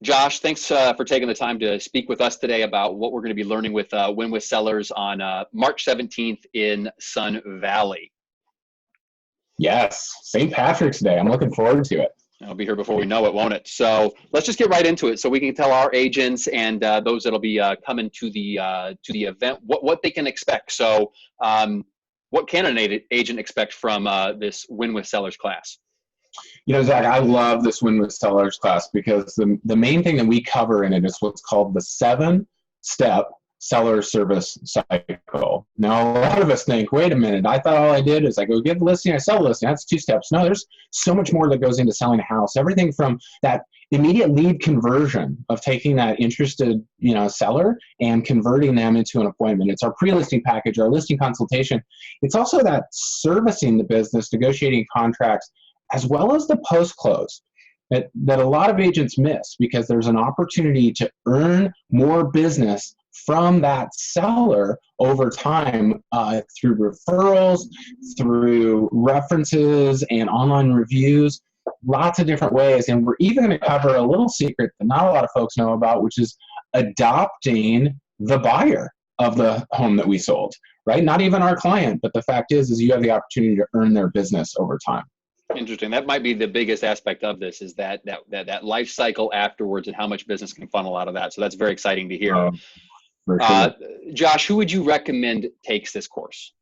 Josh, thanks for taking the time to speak with us today about what we're going to be learning with Win with Sellers on March 17th in Sun Valley. Yes, St. Patrick's Day. I'm looking forward to it. It'll be here before we know it, won't it? So let's just get right into it so we can tell our agents and those that'll be coming to the event what they can expect. So what can an agent expect from this Win with Sellers class? Zach, I love this Win with Sellers class because the main thing that we cover in it is what's called the 7-step seller service cycle. Now, a lot of us think, wait a minute, I thought all I did is I go get the listing, I sell the listing. That's 2 steps. No, there's so much more that goes into selling a house. Everything from that immediate lead conversion of taking that interested, seller and converting them into an appointment. It's our pre-listing package, our listing consultation. It's also that servicing the business, negotiating contracts, as well as the post-close that a lot of agents miss because there's an opportunity to earn more business from that seller over time through referrals, through references and online reviews, lots of different ways. And we're even going to cover a little secret that not a lot of folks know about, which is adopting the buyer of the home that we sold, right? Not even our client, but the fact is you have the opportunity to earn their business over time. Interesting. That might be the biggest aspect of this is that life cycle afterwards and how much business can funnel out of that. So that's very exciting to hear. Sure. Josh, who would you recommend takes this course?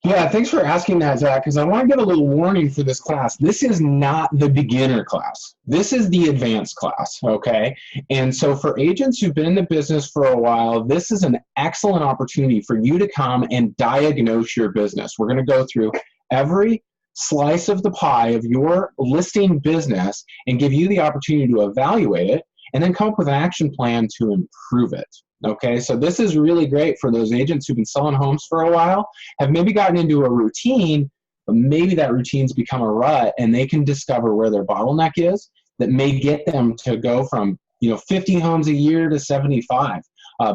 Yeah, thanks for asking that, Zach, because I want to give a little warning for this class. This is not the beginner class. This is the advanced class, okay? And so for agents who've been in the business for a while, this is an excellent opportunity for you to come and diagnose your business. We're going to go through every slice of the pie of your listing business and give you the opportunity to evaluate it and then come up with an action plan to improve it. Okay, so this is really great for those agents who've been selling homes for a while, have maybe gotten into a routine, but maybe that routine's become a rut and they can discover where their bottleneck is that may get them to go from 50 homes a year to 75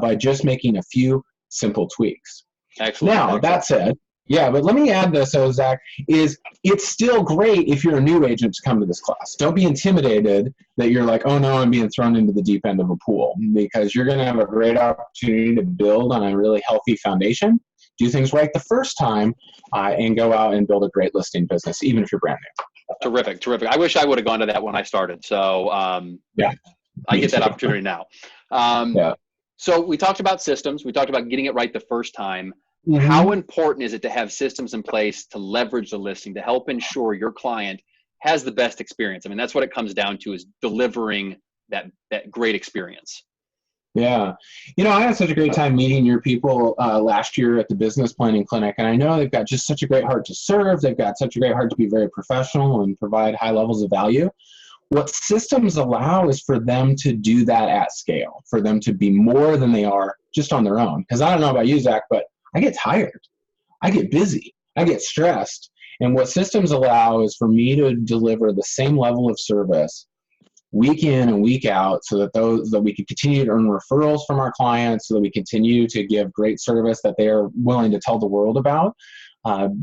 by just making a few simple tweaks. Excellent. Now, that said, yeah, but let me add this, Zach, it's still great if you're a new agent to come to this class. Don't be intimidated that you're like, oh no, I'm being thrown into the deep end of a pool, because you're going to have a great opportunity to build on a really healthy foundation, do things right the first time, and go out and build a great listing business, even if you're brand new. Terrific. I wish I would have gone to that when I started. So yeah, I get that opportunity now. Yeah. So we talked about systems. We talked about getting it right the first time. Mm-hmm. How important is it to have systems in place to leverage the listing to help ensure your client has the best experience? I mean, that's what it comes down to, is delivering that great experience. Yeah. I had such a great time meeting your people last year at the business planning clinic. And I know they've got just such a great heart to serve. They've got such a great heart to be very professional and provide high levels of value. What systems allow is for them to do that at scale, for them to be more than they are just on their own. Because I don't know about you, Zach, but I get tired, I get busy, I get stressed. And what systems allow is for me to deliver the same level of service week in and week out so that we can continue to earn referrals from our clients, so that we continue to give great service that they are willing to tell the world about,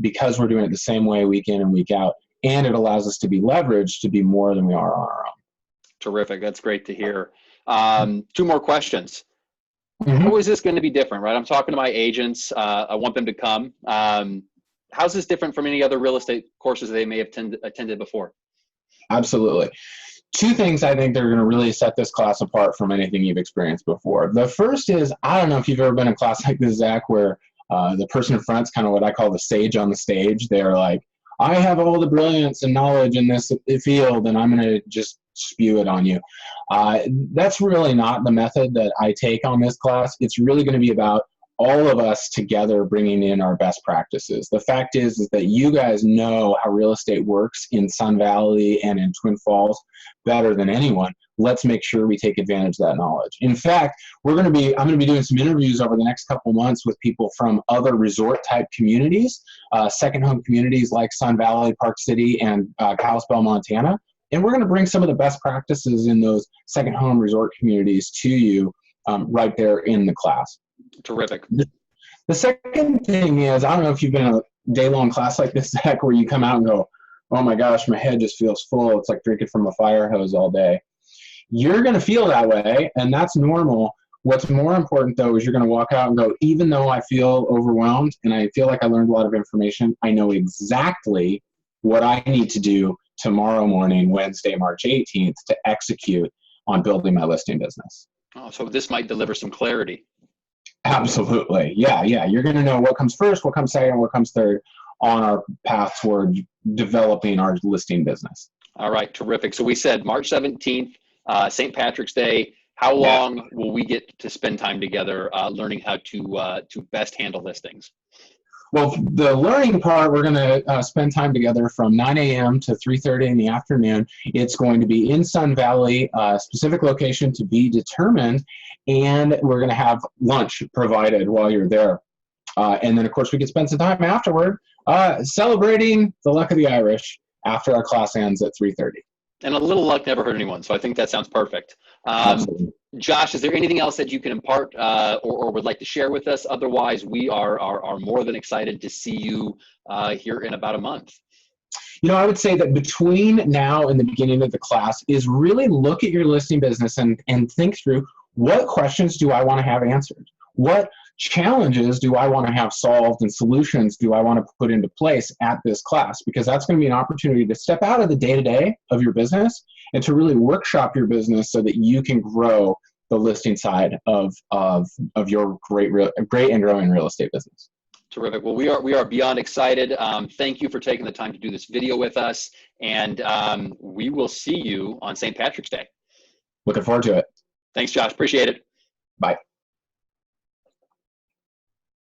because we're doing it the same way week in and week out. And it allows us to be leveraged to be more than we are on our own. Terrific. That's great to hear. 2 more questions. Mm-hmm. How is this going to be different, right? I'm talking to my agents. I want them to come. How's this different from any other real estate courses they may have attended before? Absolutely. 2 things I think that are going to really set this class apart from anything you've experienced before. The first is, I don't know if you've ever been in a class like this, Zach, where the person in front's kind of what I call the sage on the stage. They're like, I have all the brilliance and knowledge in this field, and I'm going to just spew it on you. That's really not the method that I take on this class. It's really going to be about all of us together bringing in our best practices. The fact is that you guys know how real estate works in Sun Valley and in Twin Falls better than anyone. Let's make sure we take advantage of that knowledge. In fact, I'm going to be doing some interviews over the next couple months with people from other resort type communities, second home communities like Sun Valley, Park City, and Kalispell, Montana. And we're going to bring some of the best practices in those second home resort communities to you right there in the class. Terrific. The second thing is, I don't know if you've been in a day-long class like this, Zach, where you come out and go, oh my gosh, my head just feels full. It's like drinking from a fire hose all day. You're going to feel that way, and that's normal. What's more important, though, is you're going to walk out and go, even though I feel overwhelmed and I feel like I learned a lot of information, I know exactly what I need to do tomorrow morning, Wednesday, March 18th, to execute on building my listing business. Oh, so this might deliver some clarity. Absolutely. Yeah. You're going to know what comes first, what comes second, what comes third on our path toward developing our listing business. All right, terrific. So we said March 17th, St. Patrick's Day. How long will we get to spend time together learning how to best handle listings? Well, the learning part, we're going to spend time together from 9 a.m. to 3:30 in the afternoon. It's going to be in Sun Valley, specific location to be determined, and we're going to have lunch provided while you're there. And then, of course, we can spend some time afterward celebrating the luck of the Irish after our class ends at 3:30. And a little luck never hurt anyone, so I think that sounds perfect. Josh, is there anything else that you can impart or would like to share with us? Otherwise, we are more than excited to see you here in about a month. I would say that between now and the beginning of the class is really look at your listing business and think through, what questions do I want to have answered? What challenges do I want to have solved and solutions do I want to put into place at this class? Because that's going to be an opportunity to step out of the day-to-day of your business and to really workshop your business so that you can grow the listing side of your great and growing real estate business. Terrific. Well, we are beyond excited. Thank you for taking the time to do this video with us, and we will see you on St. Patrick's Day. Looking forward to it. Thanks, Josh. Appreciate it. Bye.